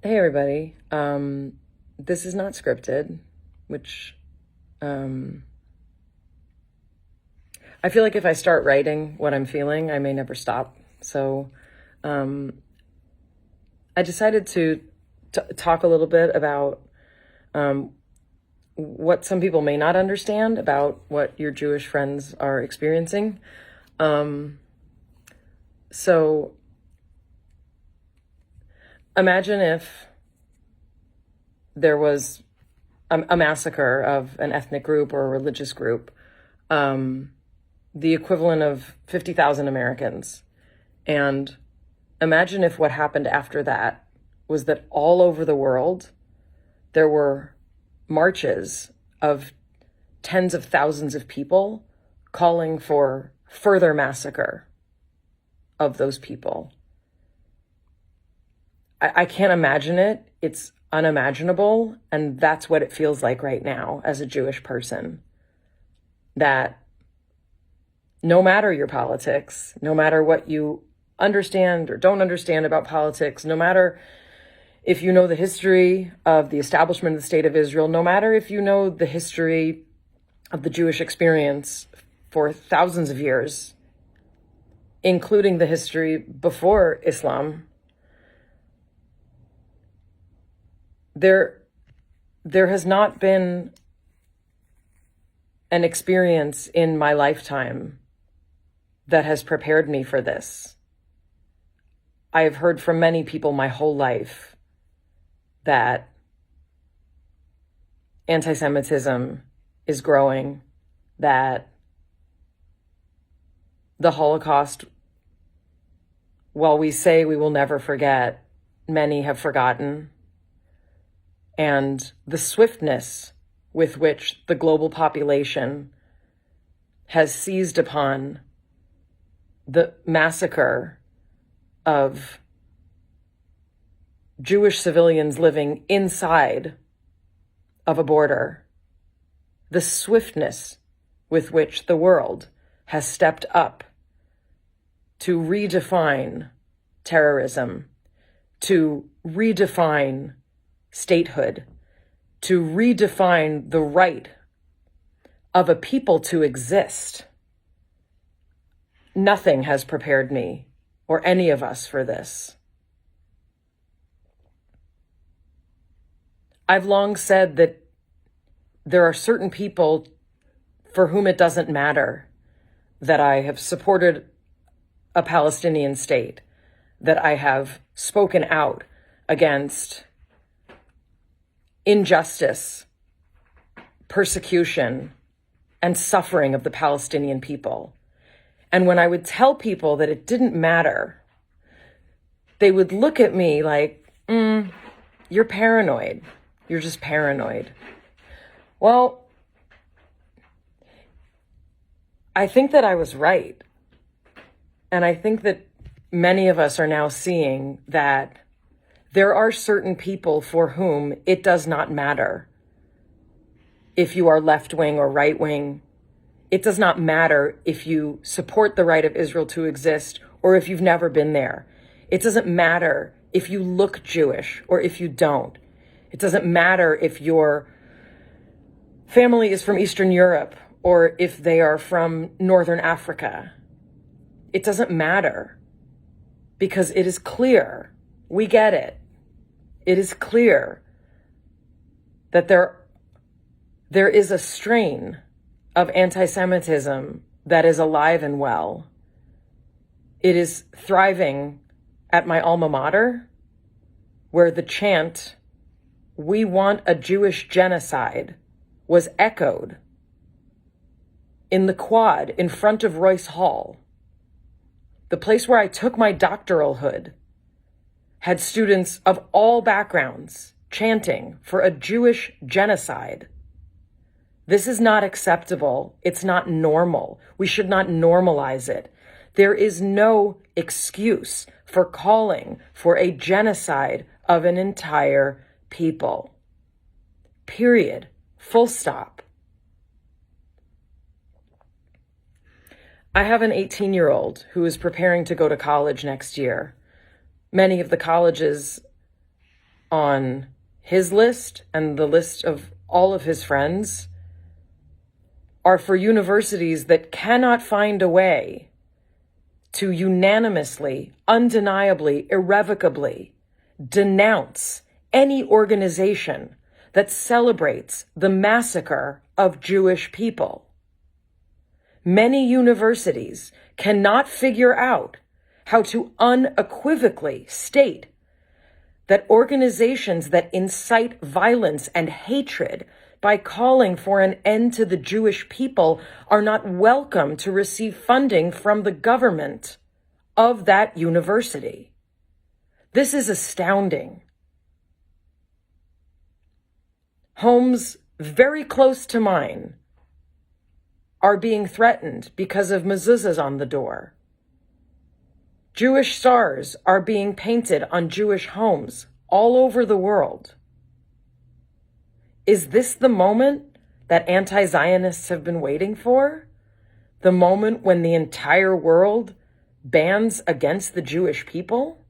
Hey everybody. This is not scripted, which um, I feel like if I start writing what I'm feeling, I may never stop. So um, I decided to talk a little bit about um, what some people may not understand about what your Jewish friends are experiencing. Um, so imagine if there was a massacre of an ethnic group or a religious group. The equivalent of 50,000 Americans. And imagine if what happened after that was that all over the world, there were marches of tens of thousands of people calling for further massacre of those people. I can't imagine it. It's unimaginable. And that's what it feels like right now as a Jewish person. That no matter your politics, no matter what you understand or don't understand about politics, no matter if you know the history of the establishment of the State of Israel, no matter if you know the history of the Jewish experience for thousands of years, including the history before Islam, there has not been an experience in my lifetime that has prepared me for this. I have heard from many people my whole life that anti-Semitism is growing, that the Holocaust, while we say we will never forget, many have forgotten, and the swiftness with which the global population has seized upon the massacre of Jewish civilians living inside of a border, the swiftness with which the world has stepped up to redefine terrorism, to redefine statehood, to redefine the right of a people to exist. Nothing has prepared me or any of us for this. I've long said that there are certain people for whom it doesn't matter that I have supported a Palestinian state, that I have spoken out against injustice, persecution, and suffering of the Palestinian people. And when I would tell people that it didn't matter, they would look at me like, you're paranoid. You're just paranoid. Well, I think that I was right. And I think that many of us are now seeing that there are certain people for whom it does not matter if you are left-wing or right-wing. It does not matter if you support the right of Israel to exist or if you've never been there. It doesn't matter if you look Jewish or if you don't. It doesn't matter if your family is from Eastern Europe or if they are from Northern Africa. It doesn't matter because it is clear. We get it. It is clear that there is a strain of anti-Semitism that is alive and well. It is thriving at my alma mater, where the chant, "We want a Jewish genocide," was echoed in the quad in front of Royce Hall. The place where I took my doctoral hood had students of all backgrounds chanting for a Jewish genocide. This is not acceptable. It's not normal. We should not normalize it. There is no excuse for calling for a genocide of an entire people. Period. Full stop. I have an 18-year-old who is preparing to go to college next year. Many of the colleges on his list and the list of all of his friends are for universities that cannot find a way to unanimously, undeniably, irrevocably denounce any organization that celebrates the massacre of Jewish people. Many universities cannot figure out how to unequivocally state that organizations that incite violence and hatred by calling for an end to the Jewish people are not welcome to receive funding from the government of that university. This is astounding. Homes very close to mine are being threatened because of mezuzahs on the door. Jewish stars are being painted on Jewish homes all over the world. Is this the moment that anti-Zionists have been waiting for? The moment when the entire world bans against the Jewish people?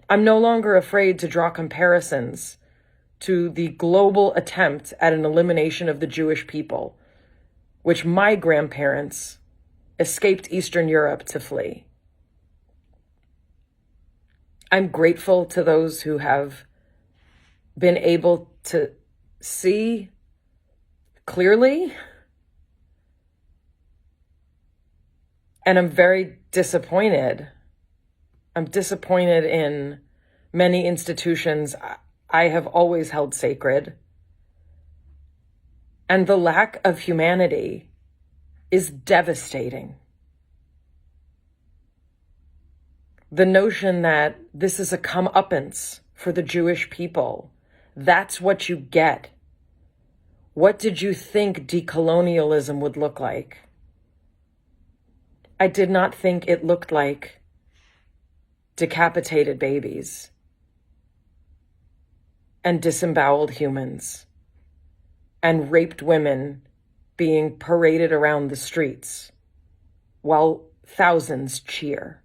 I'm no longer afraid to draw comparisons to the global attempt at an elimination of the Jewish people, which my grandparents escaped Eastern Europe to flee. I'm grateful to those who have been able to see clearly, and I'm very disappointed. I'm disappointed in many institutions I have always held sacred, and the lack of humanity is devastating. The notion that this is a comeuppance for the Jewish people, that's what you get. What did you think decolonialism would look like? I did not think it looked like decapitated babies and disemboweled humans and raped women being paraded around the streets while thousands cheer.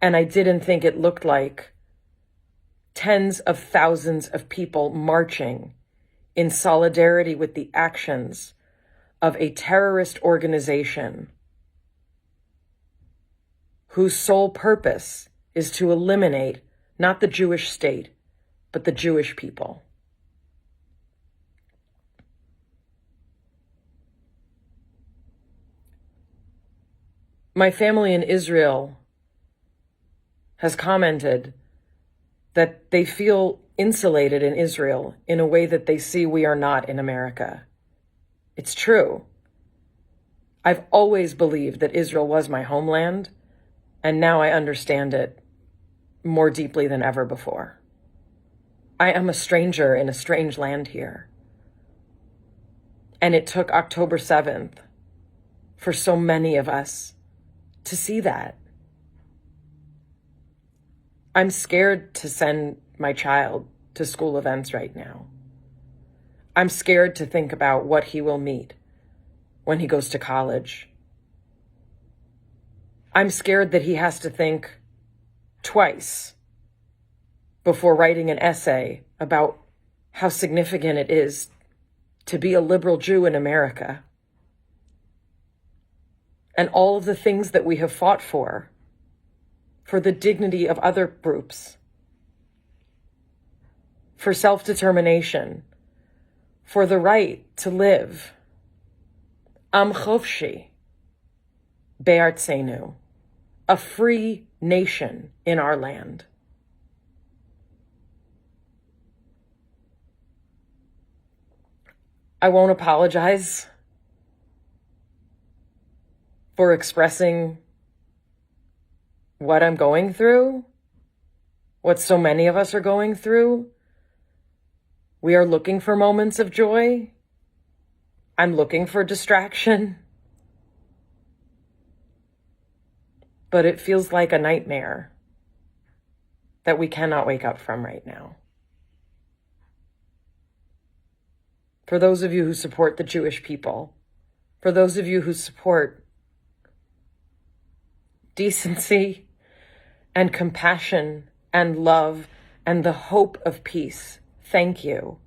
And I didn't think it looked like tens of thousands of people marching in solidarity with the actions of a terrorist organization whose sole purpose is to eliminate not the Jewish state, but the Jewish people. My family in Israel has commented that they feel insulated in Israel in a way that they see we are not in America. It's true. I've always believed that Israel was my homeland, and now I understand it more deeply than ever before. I am a stranger in a strange land here. And it took October 7th for so many of us to see that. I'm scared to send my child to school events right now. I'm scared to think about what he will meet when he goes to college. I'm scared that he has to think twice before writing an essay about how significant it is to be a liberal Jew in America, and all of the things that we have fought for the dignity of other groups, for self-determination, for the right to live. Am chofshi be'artzenu, a free nation in our land. I won't apologize for expressing what I'm going through, what so many of us are going through. We are looking for moments of joy. I'm looking for distraction. But it feels like a nightmare that we cannot wake up from right now. For those of you who support the Jewish people, for those of you who support decency and compassion and love and the hope of peace. Thank you.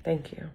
Thank you.